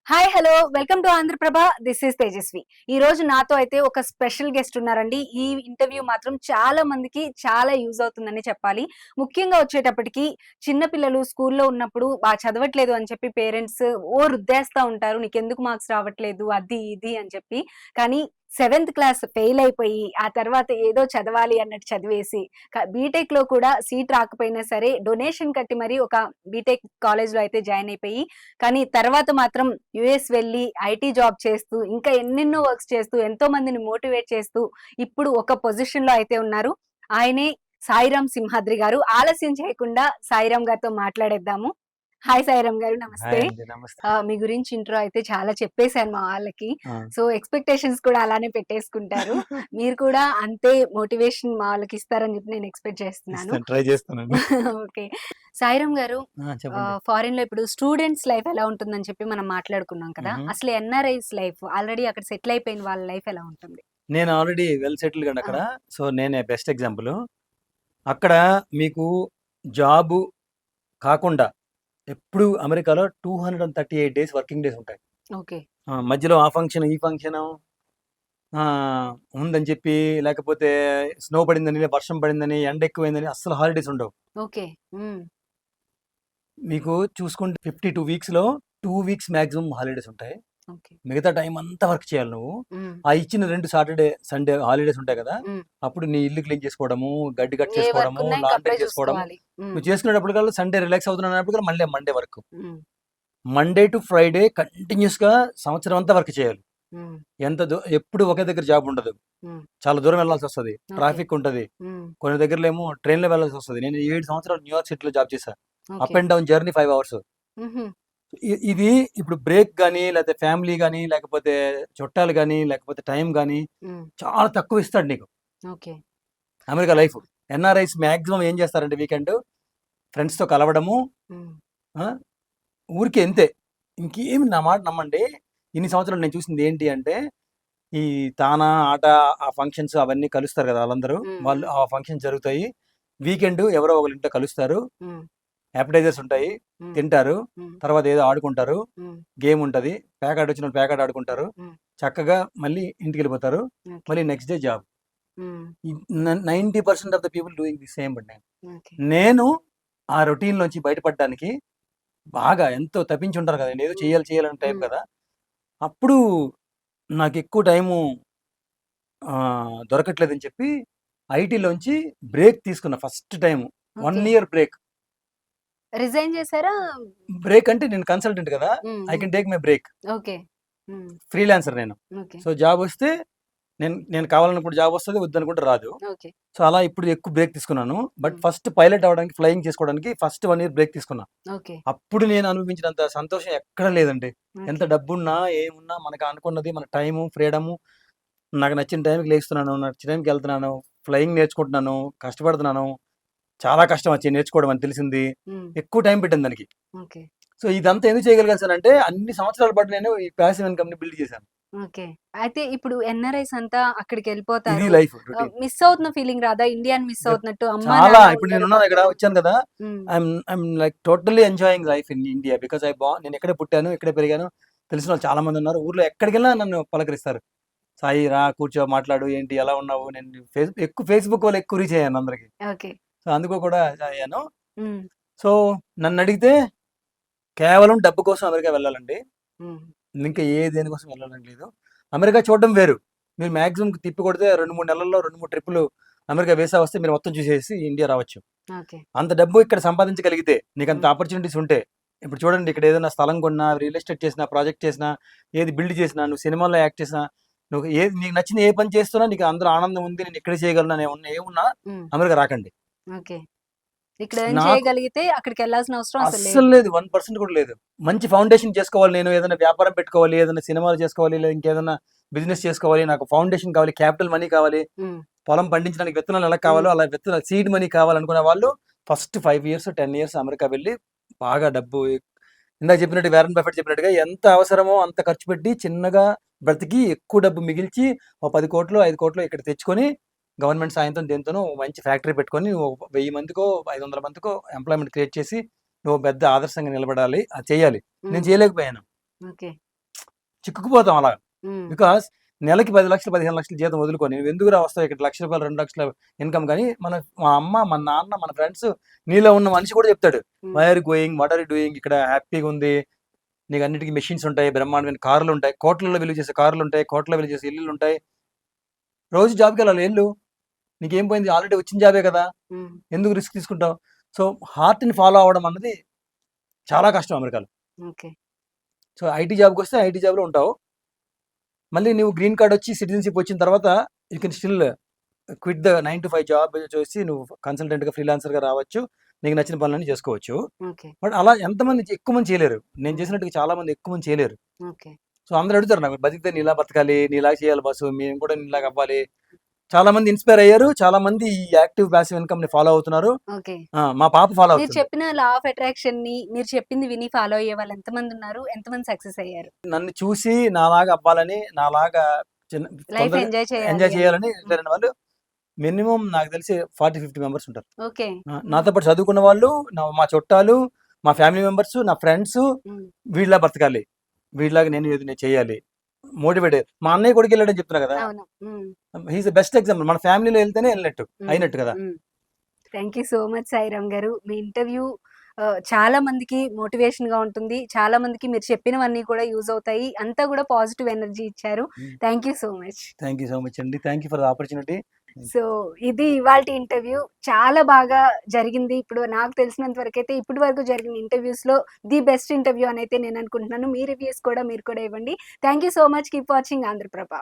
Hi hello welcome to Andhra Prabha. This is Tejaswi. ఈ రోజు నాతో అయితే ఒక స్పెషల్ గెస్ట్ ఉన్నారండి. ఈ ఇంటర్వ్యూ మాత్రం చాలా మందికి చాలా యూజ్ అవుతుందని చెప్పాలి. ముఖ్యంగా వచ్చేటప్పటికి చిన్న పిల్లలు స్కూల్లో ఉన్నప్పుడు బాగా చదవట్లేదు అని చెప్పి పేరెంట్స్ రుద్దేస్తా ఉంటారు. నీకెందుకు మార్క్స్ రావట్లేదు అది ఇది అని చెప్పి. కానీ సెవెంత్ క్లాస్ ఫెయిల్ అయిపోయి ఆ తర్వాత ఏదో చదవాలి అన్నట్టు చదివేసి బీటెక్ లో కూడా సీట్ రాకపోయినా సరే డొనేషన్ కట్టి మరి ఒక బీటెక్ కాలేజ్ లో అయితే జాయిన్ అయిపోయి, కానీ తర్వాత మాత్రం యుఎస్ వెళ్ళి ఐటీ జాబ్ చేస్తూ ఇంకా ఎన్నెన్నో వర్క్స్ చేస్తూ ఎంతో మందిని మోటివేట్ చేస్తూ ఇప్పుడు ఒక పొజిషన్ లో అయితే ఉన్నారు. ఆయనే సాయిరామ్ సింహాద్రి గారు. ఆలస్యం చేయకుండా సాయిరామ్ గారితో మాట్లాడేద్దాము. హాయ్ సాయిరామ్ గారు, నమస్తే. హాయ్ అండి. నమస్తే. మీ గురించి ఇంట్రో అయితే చాలా చెప్పేశాను మా వాళ్ళకి. ఆ! సో ఎక్స్పెక్టేషన్స్ కూడా అలానే పెట్టేసుకుంటారు. మీరు కూడా అంతే మోటివేషన్ మా వాళ్ళకి ఇస్తారని చెప్పి నేను ఎక్స్పెక్ట్ చేస్తున్నాను. ట్రై చేస్తానండి. ఓకే. సాయిరామ్ గారు, చెప్పండి. ఫారిన్ లో ఇప్పుడు స్టూడెంట్స్ లైఫ్ ఎలా ఉంటుందని చెప్పి మనం మాట్లాడుకున్నాం కదా. హుహు. అసలు ఎన్ఆర్ఐస్ లైఫ్ ఆల్రెడీ అక్కడ సెటిల్ అయిపోయిన వాళ్ళ లైఫ్ ఎలా ఉంటుంది? నేను ఆల్రెడీ వెల్ సెటిల్డ్ అండి ఆ, అక్కడ. సో, నేనే బెస్ట్ ఎగ్జాంపుల్. అక్కడ మీకు జాబు కాకుండా ఎప్పుడు అమెరికాలో 238 డేస్ వర్కింగ్ డేస్ ఉంటాయి. ఓకే. మధ్యలో ఆ ఫంక్షన్, ఈ ఫంక్షను ఉందని చెప్పి, లేకపోతే స్నో పడిందని, వర్షం పడిందని, ఎండ ఎక్కువైందని అస్సలు హాలిడేస్ ఉండవు. ఓకే. ఉమ్, మీకు చూసుకుంటే 52 వీక్స్‌లో 2 వీక్స్ మాక్సిమం హాలిడేస్ ఉంటాయి. ఓకే. మిగతా టైం అంతా వర్క్ చేయాలి నువ్వు. ఉమ్, ఆ ఇచ్చిన 2 సాటర్‌డే, సండే హాలిడేస్ ఉంటాయి కదా! ఉమ్. అప్పుడు నీ ఇల్లు క్లీన్ చేసుకోవడము, గడ్డి కట్ ఏ వర్క్ చేసుకోవడము, ఉన్నా ఇంకా లాండ్రీ అప్పుడే చేసుకోవడము. చూసుకోవాలి. ఉమ్, నువ్వు చేసుకునేటప్పటికల్లా సండే రిలాక్స్ అవుతున్నానప్పటికల్లా మళ్ళీ Monday work. Um, Monday to Friday కంటిన్యూస్‌గా సంవత్సరం అంతా వర్క్ చేయాలి. ఉమ్, ఎప్పుడు ఒకే దగ్గర జాబ్ ఉండదు. ఉమ్. చాలా దూరం వెళ్ళాల్సొస్తది. ఓకే. ట్రాఫిక్ ఉంటది. ఉమ్, కొన్ని దగ్గరలేమో ట్రైన్‌లో వెళ్ళాల్సొస్తది. నేను 7 సంవత్సరాలు న్యూయార్క్ సిటీలో జాబ్ చేశా. Okay. Up and down journey 5 hours. ఉహు, ఇది ఇప్పుడు బ్రేక్ గాని, లేకపోతే ఫ్యామిలీ గాని, లేకపోతే చుట్టాలు గాని, లేకపోతే టైం గాని ఉమ్. చాలా తక్కువ ఇస్తాడు నీకు. Okay. America life. NRIs maximum ఏం చేస్తారంటే వీకెండ్ ఫ్రెండ్స్‌తో కలవడము, ఉమ్, ఆ! ఊరికే ఇంతే. ఇంకేమి నా మాట నమ్మండి. ఇన్ని సంవత్సరాలు నేను చూసింది ఏంటి అంటే, ఈ తానా, ఆట, ఆ ఫంక్షన్స్ అవన్నీ కలుస్తారు కదా! ఆళ్ళందరూ. ఉమ్, వాళ్ళు ఉమ్, ఆ ఫంక్షన్స్ జరుగుతాయి. వీకెండ్ ఎవరో ఒకళ్ళ ఇంట్లో కలుస్తారు. ఉమ్, అపెటైజర్స్ ఉంటాయి. ఉమ్, తింటారు. ఉమ్, తర్వాత ఏదో ఆడుకుంటారు. ఉమ్, గేమ్ ఉంటది. ప్యాకాట్ వచ్చినోళ్ళు ప్యాకాట్ ఆడుకుంటారు. ఉమ్. చక్కగా మళ్ళీ ఇంటికెళ్ళిపోతారు. ఓకే. మళ్ళీ నెక్స్ట్ డే జాబ్. ఉమ్, ఈ 90% of the people doing the same but okay. నేను ఆ రొటీన్‌లోంచి బయటపడడానికి బాగా ఎంతో తపించుంటారు కదండీ! ఏదో ఉమ్, చేయాలి చేయాలని టైం ఉమ్. కదా! అప్పుడు నాకెక్కువ టైము దొరకట్లేదని చెప్పి ఐటీలోంచి బ్రేక్ తీసుకున్నా first time. 1 okay. Year break. Resign చేసారా? బ్రేక్ అంటే నేను కన్సల్టెంట్ కదా! హ్మ్. ఐ హ్మ్. Can take my break. Okay. హ్మ్. ఫ్రీలాన్సర్ నేను. ఓకే. సో, జాబొస్తే నేను నేను కావాలన్నప్పుడు జాబొస్తది. వద్దనుకుంటే రాదు. ఓకే. సో, అలా ఇప్పుడు ఎక్కువ బ్రేక్ తీసుకున్నాను. బట్ హ్మ్. ఫస్ట్ పైలట్ అవ్వడానికి, ఫ్లయింగ్ చేసుకోవడానికి ఫస్ట్ 1 ఇయర్ బ్రేక్ తీసుకున్నా. ఓకే. అప్పుడు నేను అనుభవించినంత సంతోషం ఎక్కడా లేదండి. ఎంత ఓకే. డబ్బున్నా, ఏమున్నా మనకు అనుకున్నది మన టైము, ఫ్రీడము, నాకు నచ్చిన టైంకి లేస్తున్నాను, నచ్చిన టైంకెళ్తున్నాను, ఫ్లయింగ్ నేర్చుకుంటున్నాను, కష్టపడుతున్నాను. చాలా కష్టం వచ్చి నేర్చుకోవడం అని తెలిసింది. హ్మ్. ఎక్కువ టైం పెట్టాను దానికి. ఓకే. సో, ఇదంతా ఎందుకు చేయగలిగానంటే అన్ని సంవత్సరాల పాటు నేను ఈ ప్యాసివ్ ఇన్‌కమ్‌ని బిల్డ్ చేశాను. ఓకే. అయితే ఇప్పుడు ఎన్ఆర్ఐస్ అంతా ఇది అక్కడికెళ్ళిపోతారు. Life routine. మిస్ అవుతున్న ఫీలింగ్ రాదా? ఇండియాని మిస్ విప్ అవుతున్నట్టు అమ్మా, చాలా నాన్న ఇప్పుడు ఉండరు నేనున్నాను ఇక్కడ పక్కన. వచ్చాను కదా! హ్మ్. I'm like totally enjoying life in India because నేను ఇక్కడే పుట్టాను, ఇక్కడే పెరిగాను. తెలిసిన వాళ్ళు చాలా మంది ఉన్నారు. ఊర్లో ఎక్కడికెళ్ళినా నన్ను పలకరిస్తారు. సాయి రా, కూర్చో, మాట్లాడు, ఏంటి, ఎలా ఉన్నావు? నేను ఫేస్‌బుక్ వల్ల ఎక్కువ రీచ్ అయ్యాను అందరికి. ఓకే. సో, అందుకు కూడా అయ్యాను. హ్మ్. సో, నన్నడిగితే కేవలం డబ్బు కోసం అమెరికా వెళ్ళాలండి. హ్మ్. ఇంకా దేనికోసం వెళ్ళాలని లేదు. అమెరికా చూడడం వేరు. మీరు మాక్సిమం తిప్పి కొడితే 2, 3 నెలల్లో 2, 3 ట్రిప్పులు అమెరికా వీసా వస్తే మీరు మొత్తం చూసేసి ఇండియా రావచ్చు. ఓకే. అంత డబ్బు ఇక్కడ సంపాదించగలిగితే, నీకంత హ్మ్. ఆపర్చునిటీస్ ఉంటే, ఇప్పుడు చూడండి ఇక్కడ ఏదైనా స్థలం కొన్నా, రియల్ ఎస్టేట్ చేసినా, ప్రాజెక్ట్ చేసినా, ఏది బిల్డ్ చేసినా, నువ్వు సినిమాలో యాక్ట్ చేసినా, నువ్వు నీకు నచ్చిన ఏ పని చేస్తున్నా నీకు అందులో ఆనందం ఉంది. నేను ఇక్కడే చేయగలను అని ఏమున్నా హ్మ్. అమెరికా రాకండి. ఓకే. ఇక్కడ ఎర్న్ నాకు చేయగలిగితే అక్కడికెళ్ళాల్సిన అవసరం అసలు అస్సలు లేదు. లేదు. 1% కూడా లేదు. మంచి ఫౌండేషన్ చేసుకోవాలి నేను. ఏదైనా వ్యాపారం పెట్టుకోవాలి, ఏదైనా సినిమాలు చేసుకోవాలి, లేదా ఇంకేదైనా బిజినెస్ చేసుకోవాలి. నాకు ఫౌండేషన్ కావాలి, క్యాపిటల్ మనీ కావాలి. హ్మ్. పొలం పండించడానికి విత్తనాలు ఎలా కావాలో, హ్మ్. అలా విత్తనాలు సీడ్ మనీ కావాలనుకునే వాళ్ళు ఫస్ట్ 5 ఇయర్స్, 10 ఇయర్స్ అమెరికా వెళ్ళి బాగా డబ్బు ఇందాక చెప్పినట్టు వారెన్ బఫెట్ చెప్పినట్టుగా ఎంత అవసరమో అంత ఖర్చు పెట్టి చిన్నగా బ్రతికి ఎక్కువ డబ్బు మిగిల్చి ఓ 10,00,00,000, 5,00,00,000 ఇక్కడ తెచ్చుకొని గవర్నమెంట్ సాయంతో దేనితోనో మంచి ఫ్యాక్టరీ పెట్టుకొని ఓ 1000 మందికో, 500 మందికో ఎంప్లాయ్‌మెంట్ క్రియేట్ చేసి నువ్వు పెద్ద ఆదర్శంగా నిలబడాలి. అది చేయాలి. నేను హ్మ్. చేయలేకపోయాను. ఓకే. చిక్కుకుపోతాం అలా. ఉమ్, బికాస్ నెలకి 10,00,000, 15,00,000 జీతం వదులుకొని నువ్వు ఎందుకురా వస్తావు ఇక్కడ ₹1,00,000, ₹2,00,000 ఇన్కమ్ కానీ మా అమ్మ, మన నాన్న, మన ఫ్రెండ్స్ నీలో ఉన్న మనిషి కూడా చెప్తాడు. Um, why are going, what are doing, ఇక్కడ హ్యాపీగా ఉంది, నీకు అన్నిటికీ మెషిన్స్ ఉంటాయి, బ్రహ్మాండమైన కార్లు ఉంటాయి, కోట్లలో విలువ చేసే కార్లు ఉంటాయి, కోట్ల విలువ చేసే ఇల్లులు ఉంటాయి. రోజు జాబ్కి వెళ్ళాలి, వెళ్ళు, నీకేం పోయింది, ఆల్రెడీ వచ్చిన జాబే కదా, ఉమ్, ఎందుకు రిస్క్ తీసుకుంటావు? సో హార్ట్ని ఫాలో అవ్వడం అన్నది చాలా కష్టం అమెరికాలో. ఓకే. సో ఐటీ జాబ్కి వస్తే ఐటీ జాబ్లో ఉంటావు. మళ్ళీ నువ్వు గ్రీన్ కార్డ్ వచ్చి సిటిజన్షిప్ వచ్చిన తర్వాత you can still quit the 9 to 5 job చేసి నువ్వు కన్సల్టెంట్గా ఫ్రీలాన్సర్గా రావచ్చు, నీకు నచ్చిన పనులన్నీ చేసుకోవచ్చు. ఓకే. బట్ అలా ఎంతమంది ఎక్కువ మంది చేయలేరు, నేను చేసినట్టుగా చాలా మంది ఎక్కువ మంది చేయలేరు. ఓకే. సో అందరూ అడుగుతారు నాకు, బతికితే నీలా బతకాలి, నీలా చేయాలి బాసు, మేము కూడా నీలాగా అవ్వాలి. చాలా మంది ఇన్స్పైర్ అయ్యారు, చాలా మంది ఈ యాక్టివ్ ప్యాసివ్ ఇన్కమ్ ని ఫాలో అవుతున్నారు. ఓకే. మా పాప ఫాలో మీరు అవుతుంది. చెప్పిన లా ఆఫ్ అట్రాక్షన్ ని మీరు చెప్పింది విని ఫాలో అయ్యే వాళ్ళు ఎంతమంది ఉన్నారు, ఎంతమంది సక్సెస్ అయ్యారు? నన్ను చూసి నాలాగా అవ్వాలని, నాలాగా లైఫ్ ఎంజాయ్ ఎంజాయ్ చేయాలి చేయాలని జరిగిన వాళ్ళు మినిమం నాకు తెలిసి 40-50 మెంబర్స్ ఉంటారు. ఓకే. నాతో పాటు చదువుకున్న వాళ్ళు, మా చుట్టాలు, మా ఫ్యామిలీ మెంబర్స్, నా ఫ్రెండ్స్, ఉమ్, వీళ్ళ బతకాలి, వీళ్ళలాగా నేను చేయాలి, మోటివేట్. మా అన్నయ్య కొడుకు వెళ్ళాడని చెప్తున్నా కదా, అవును. He's the best example. మన ఫ్యామిలీలో వెళ్తేనే వెళ్ళినట్టు అయినట్టు కదా. Thank you so much Sairam గారు. మీ ఇంటర్వ్యూ చాలా మందికి మోటివేషన్ గా ఉంటుంది, చాలా మందికి మీరు చెప్పినవన్నీ కూడా యూజ్ అవుతాయి, అంతా కూడా పాజిటివ్ ఎనర్జీ ఇచ్చారు. Thank you so much. Thank you so much అండి, thank you for the opportunity. So ఇది ఇవాల్టి ఇంటర్వ్యూ, చాలా బాగా జరిగింది. ఇప్పుడు నాకు తెలిసినంత వరకు అయితే ఇప్పటి వరకు జరిగిన ఇంటర్వ్యూస్ లో ది బెస్ట్ ఇంటర్వ్యూ అని అయితే నేను అనుకుంటున్నాను. మీ రివ్యూస్ కూడా మీరు కూడా ఇవ్వండి. Thank you so much. Keep watching Andhraprabha.